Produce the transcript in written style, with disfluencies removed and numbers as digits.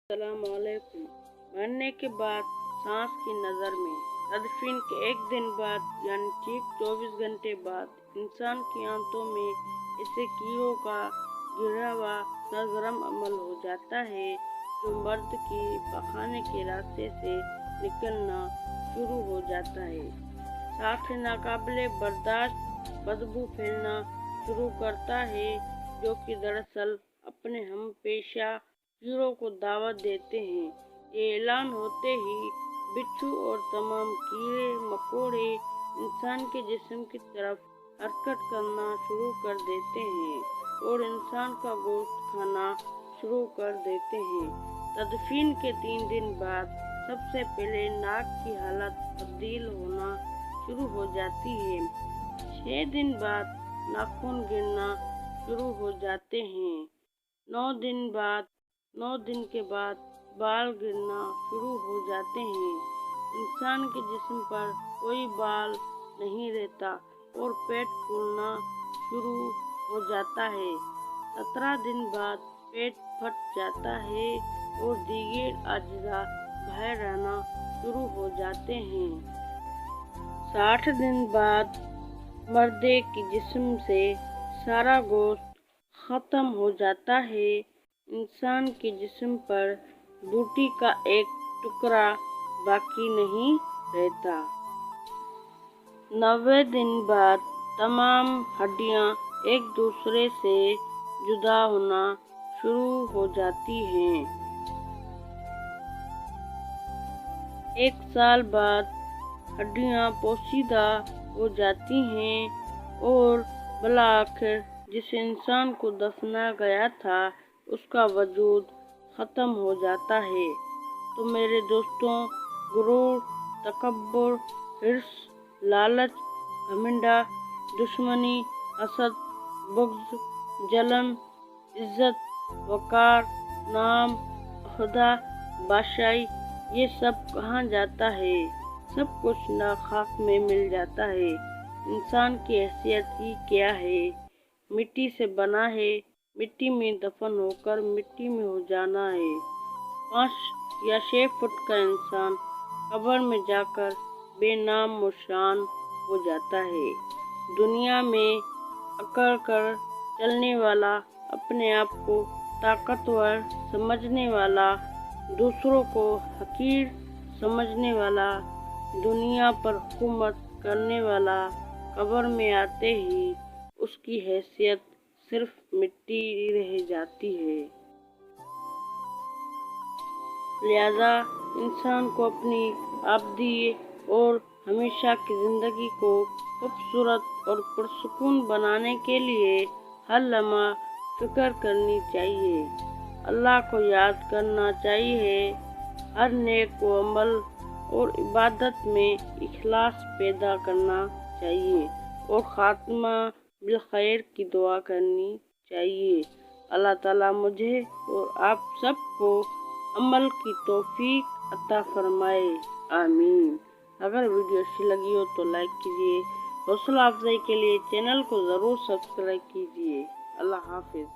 अस्सलाम वालेकुम। मरने के बाद सांस की नज़र में तदफीन के एक दिन बाद यानी ठीक 24 घंटे बाद इंसान की आंतों में ऐसे कीड़ों का गिरा हुआ सरगर्म अमल हो जाता है जो मर्द की पखाने के रास्ते से निकलना शुरू हो जाता है। साथ ही नाकाबिले बर्दाश्त बदबू फैलना शुरू करता है जो कि दरअसल अपने हम पेशा कीड़ों को दावत देते हैं। ये ऐलान होते ही बिच्छू और तमाम कीड़े मकोड़े इंसान के जिस्म की तरफ हरकत करना शुरू कर देते हैं और इंसान का गोश्त खाना शुरू कर देते हैं। तदफीन के 3 दिन बाद सबसे पहले नाक की हालत तब्दील होना शुरू हो जाती है। 6 दिन बाद नाखून गिरना शुरू हो जाते हैं। 9 दिन के बाद बाल गिरना शुरू हो जाते हैं। इंसान के जिस्म पर कोई बाल नहीं रहता और पेट फूलना शुरू हो जाता है। 17 दिन बाद पेट फट जाता है और दीगर अज्जा बाहर रहना शुरू हो जाते हैं। 60 दिन बाद मर्दे के जिस्म से सारा गोश्त खत्म हो जाता है। इंसान के जिस्म पर बूटी का एक टुकड़ा बाकी नहीं रहता। 90 दिन बाद तमाम हड्डियां एक दूसरे से जुदा होना शुरू हो जाती हैं। 1 साल बाद हड्डियां पोशीदा हो जाती हैं और बलाखिर जिस इंसान को दफना गया था उसका वजूद ख़त्म हो जाता है। तो मेरे दोस्तों, गुरूर, तकब्बुर, हिर्स, लालच, घमंड, दुश्मनी, हसद, बुग़्ज़, जलन, इज्जत, वक़ार, नाम, खुदा, बादशाही, ये सब कहाँ जाता है? सब कुछ ना खाक में मिल जाता है। इंसान की हैसियत ही क्या है? मिट्टी से बना है, मिट्टी में दफन होकर मिट्टी में हो जाना है। 5 या 6 फुट का इंसान कब्र में जाकर बेनाम व शान हो जाता है। दुनिया में अकड़ कर चलने वाला, अपने आप को ताकतवर समझने वाला, दूसरों को हकीर समझने वाला, दुनिया पर हुकूमत करने वाला कब्र में आते ही उसकी हैसियत सिर्फ मिट्टी रह जाती है। लिहाजा इंसान को अपनी आबदी और हमेशा की ज़िंदगी को खूबसूरत और पुरसुकून बनाने के लिए हर लम्हा फिक्र करनी चाहिए। अल्लाह को याद करना चाहिए। हर नेक व अमल और इबादत में इखलास पैदा करना चाहिए और ख़ात्मा बिलखैर की दुआ करनी चाहिए। अल्लाह ताला मुझे और आप सबको अमल की तौफीक अता फरमाए, आमीन। अगर वीडियो अच्छी लगी हो तो लाइक कीजिए। हौसला अफजाई के लिए चैनल को ज़रूर सब्सक्राइब कीजिए। अल्लाह हाफिज़।